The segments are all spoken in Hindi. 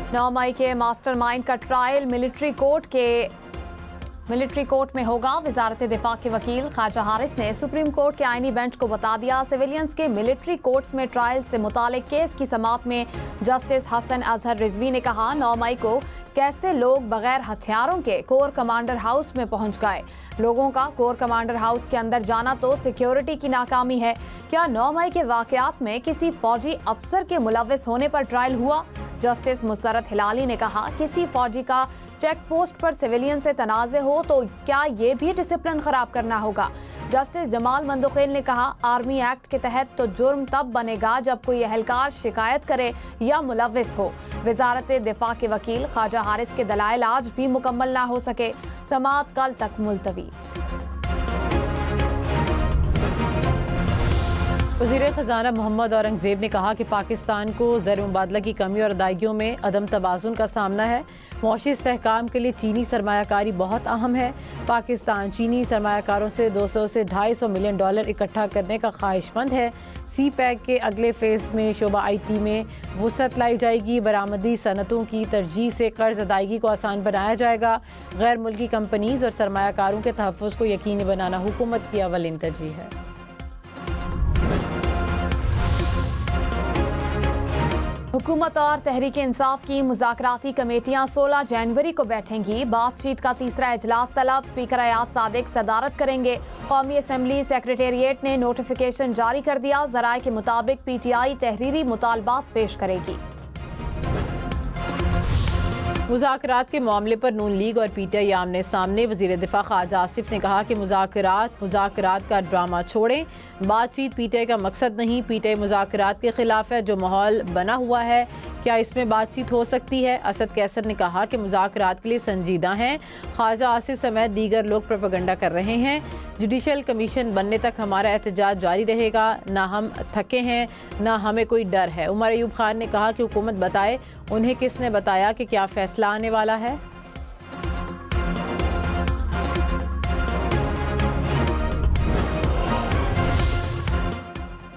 9 मई के मास्टरमाइंड का ट्रायल मिलिट्री कोर्ट में होगा। वजारत दिफा के वकील ख्वाजा हारिस ने सुप्रीम कोर्ट के आईनी बेंच को बता दिया, सिविलियंस के मिलिट्री कोर्ट्स में ट्रायल से मुतालिक केस की समाअत में जस्टिस हसन अजहर रिजवी ने कहा, 9 मई को कैसे लोग बगैर हथियारों के कोर कमांडर हाउस में पहुंच गए। लोगों का कोर कमांडर हाउस के अंदर जाना तो सिक्योरिटी की नाकामी है। क्या 9 मई के वाकयात में किसी फौजी अफसर के मुलव्विस होने पर ट्रायल हुआ? जस्टिस मुसरत हिलाली ने कहा, किसी फौजी का चेक पोस्ट पर सिविलियन से तनाज़े हो तो क्या ये भी डिसिप्लिन खराब करना होगा? जस्टिस जमाल मंदुखेल ने कहा, आर्मी एक्ट के तहत तो जुर्म तब बनेगा जब कोई एहलकार शिकायत करे या मुलव्विस हो। वजारत दिफा के वकील ख्वाजा हारिस के दलाइल आज भी मुकम्मल ना हो सके, समाअत कल तक मुलतवी। वज़ीर ख़ज़ाना मोहम्मद औरंगज़ेब ने कहा कि पाकिस्तान को ज़र मुबादला की कमी और अदायगियों में अदम तवाज़ुन का सामना है। मुआशी इस्तेहकाम के लिए चीनी सरमायाकारी बहुत अहम है। पाकिस्तान चीनी सरमायाकारों से 200 से 250 मिलियन डॉलर इकट्ठा करने का ख्वाहिशमंद है। सी पैक के अगले फेज़ में शोबा IT में वुसअत लाई जाएगी। बरामदी सनतों की तरजीह से कर्ज अदायगी को आसान बनाया जाएगा। गैर मुल्की कंपनीज़ और सरमायाकारों के तहफ़्फ़ुज़ को यकीनी बनाना हुकूमत की अव्वलिन तरजीह है। हुकूमत और तहरीक इंसाफ की मुज़ाकराती कमेटियां 16 जनवरी को बैठेंगी। बातचीत का तीसरा इजलास तलब स्पीकर अयाज सादिक सदारत करेंगे। कौमी असम्बली सेक्रेटेरिएट ने नोटिफिकेशन जारी कर दिया। ज़राए के मुताबिक PTI तहरीरी मुतालबात पेश करेगी। मुज़ाकरात के मामले पर नून लीग और PTI आमने सामने। वज़ीर दिफा ख्वाजा आसिफ ने कहा कि मुज़ाकरात का ड्रामा छोड़ें। बातचीत PTI का मकसद नहीं। PTI मुज़ाकरात के खिलाफ है। जो माहौल बना हुआ है, क्या इसमें बातचीत हो सकती है? असद कैसर ने कहा कि मुज़ाकरात के लिए संजीदा हैं। ख्वाजा आसिफ समेत दीगर लोग प्रोपेगेंडा कर रहे हैं। जुडिशल कमीशन बनने तक हमारा एहतजाज जारी रहेगा। ना हम थके हैं, ना हमें कोई डर है। उमर अयूब खान ने कहा कि हुकूमत बताए उन्हें किसने बताया कि क्या फैसला आने वाला है।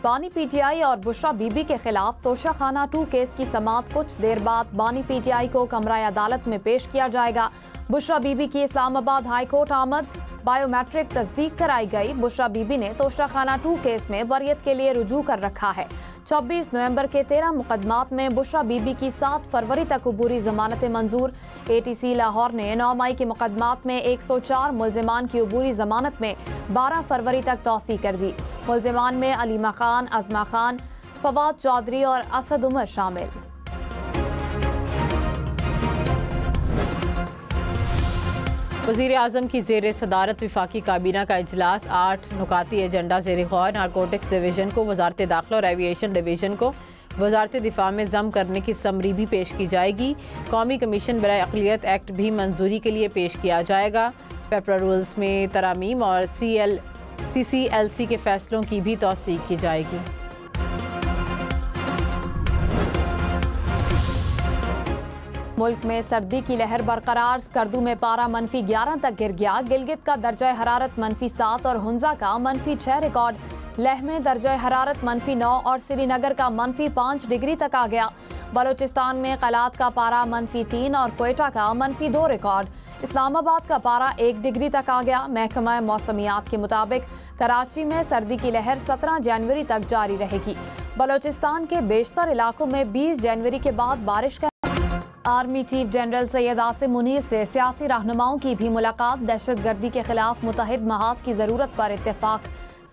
बानी PTI और बुशरा बीबी के खिलाफ तोशाखाना 2 केस की समाअत कुछ देर बाद बानी PTI को कमरा अदालत में पेश किया जाएगा। बुशरा बीबी की इस्लामाबाद हाई कोर्ट आमद, बायोमेट्रिक तस्दीक कराई गई। बुशरा बीबी ने तोशाखाना 2 केस में बरियत के लिए रुजू कर रखा है। 26 नवंबर के 13 मुकदमात में बुशरा बीबी की 7 फरवरी तक अबूरी जमानत मंजूर। ATC लाहौर ने 9 मई के मुकदमात में 104 मुल्जिमान की अबूरी जमानत में 12 फरवरी तक तौसी कर दी। मुल्जिमान में अलीमा खान, अजमा खान, फवाद चौधरी और असद उमर शामिल। वज़ीर आज़म की ज़ेर सदारत वफाकी काबीना का इजलास। 8 नुकाती एजेंडा ज़ेर गौर। नारकोटिक्स डिवीज़न को वज़ारत दाखिला और एविएशन डिवीज़न को वज़ारत दिफा में ज़म करने की समरी भी पेश की जाएगी। कौमी कमीशन बराए अक़लियत एक्ट भी मंजूरी के लिए पेश किया जाएगा। पेपरा रूल्स में तरामीम और CCLC के फैसलों की भी तौसीक की जाएगी। मुल्क में सर्दी की लहर बरकरार। स्कर्दू में पारा -11 तक गिर गया। गिलगित का दर्जा हरारत -7 और हुंजा का -6 रिकॉर्ड। लेह में दर्जा हरारत -9 और श्रीनगर का -5 डिग्री तक आ गया। बलोचिस्तान में कलात का पारा -3 और क्वेटा का -2 रिकॉर्ड। इस्लामाबाद का पारा 1 डिग्री तक आ गया। महकमा मौसमियात के मुताबिक कराची में सर्दी की लहर 17 जनवरी तक जारी रहेगी। बलोचिस्तान के बेशतर इलाकों में 20 जनवरी के बाद बारिश का। Army chief general Syed Asim Munir से सियासी रहनुमाओं की भी मुलाकात। दहशतगर्दी के खिलाफ मुतहिद महाज की जरूरत पर इत्तेफाक।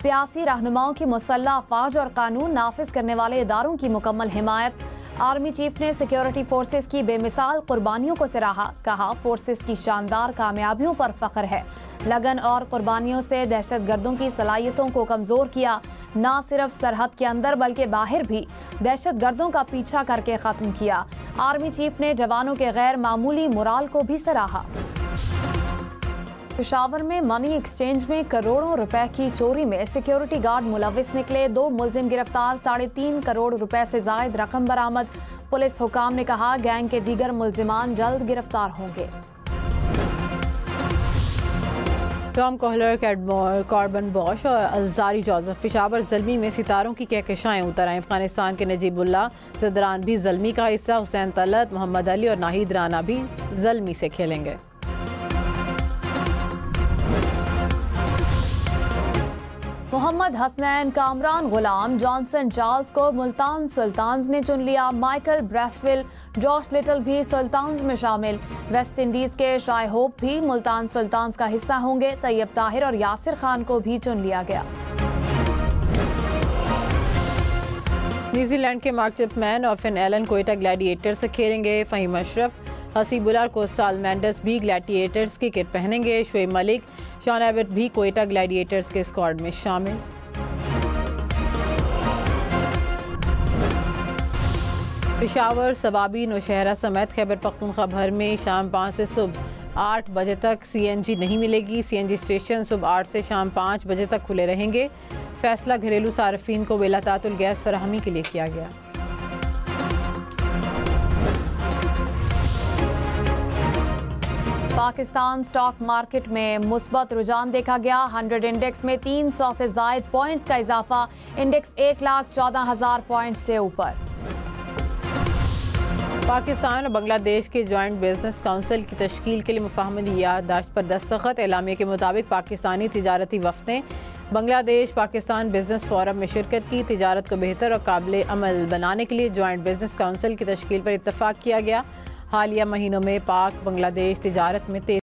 सियासी रहनुमाओं की मुसल्लह अफवाज और कानून नाफिज करने वाले इदारों की मुकम्मल हिमायत। आर्मी चीफ ने सिक्योरिटी फोर्सेस की बेमिसाल कुर्बानियों को सराहा। कहा, फोर्सेस की शानदार कामयाबियों पर फख्र है। लगन और कुर्बानियों से दहशतगर्दों की सलाहियतों को कमजोर किया। न सिर्फ सरहद के अंदर बल्कि बाहर भी दहशतगर्दों का पीछा करके खत्म किया। आर्मी चीफ ने जवानों के गैर मामूली मोराल को भी सराहा। पेशावर में मनी एक्सचेंज में करोड़ों रुपए की चोरी में सिक्योरिटी गार्ड मुलविस निकले। 2 मुलजिम गिरफ्तार। 3.5 करोड़ रुपए से जायद रकम बरामद। पुलिस हुकाम ने कहा, गैंग के दीगर मुलजिमान जल्द गिरफ्तार होंगे। टॉम कोहलर, कॉर्बन बॉश और अलजारी जोसेफ पेशावर ज़ल्मी में सितारों की कहकशाएँ उतर आए। अफगानिस्तान के नजीबुल्ला ज़दरान भी ज़ल्मी का हिस्सा, हुसैन तलत, मोहम्मद अली और नाहिद राना भी ज़ल्मी से खेलेंगे। मोहम्मद हसनैन, कामरान गुलाम, जॉनसन चार्ल्स को मुल्तान सुल्तान्स ने चुन लिया। माइकल ब्रेसवेल, जॉर्ज लिटल भी सुल्तान्स में शामिल। वेस्ट इंडीज के शाय होप भी मुल्तान सुल्तान्स का हिस्सा होंगे। तैयब ताहिर और यासिर खान को भी चुन लिया गया। न्यूजीलैंड के मार्क चिपमैन और फिन एलन कोयटा ग्लैडिएटर से खेलेंगे। फ़हीम अशरफ, हसीबुल्लाह को सालमैंडस भी ग्लैडिएटर्स की किट पहनेंगे। शोएब मलिक, शॉन एबट भी कोयटा ग्लैडिएटर्स के स्क्वाड में शामिल। पेशावर, सवाबी, नौशहरा समेत खैबर पख्तूनख्वा भर में शाम 5 से सुबह 8 बजे तक CNG नहीं मिलेगी। CNG स्टेशन सुबह 8 से शाम 5 बजे तक खुले रहेंगे। फैसला घरेलू सार्फिन को बेलातातुल गैस फराहमी के लिए किया गया। पाकिस्तान स्टॉक मार्केट में मुस्बत रुझान देखा गया। 100 इंडेक्स में 300 से जायद पॉइंट्स का इजाफा। इंडेक्स 1,14,000 पॉइंट्स से ऊपर। पाकिस्तान और बांग्लादेश के जॉइंट बिजनेस काउंसिल की तश्कील के लिए मुफाहमती याददाश्त पर दस्तखत। एलामिया के मुताबिक पाकिस्तानी तिजारती वफ़द ने बांग्लादेश पाकिस्तान बिजनेस फोरम में शिरकत की। तिजारत को बेहतर और काबिल अमल बनाने के लिए जॉइंट बिजनेस काउंसिल की तश्कील पर इत्तफाक किया गया। हालिया महीनों में पाक बांग्लादेश तिजारत में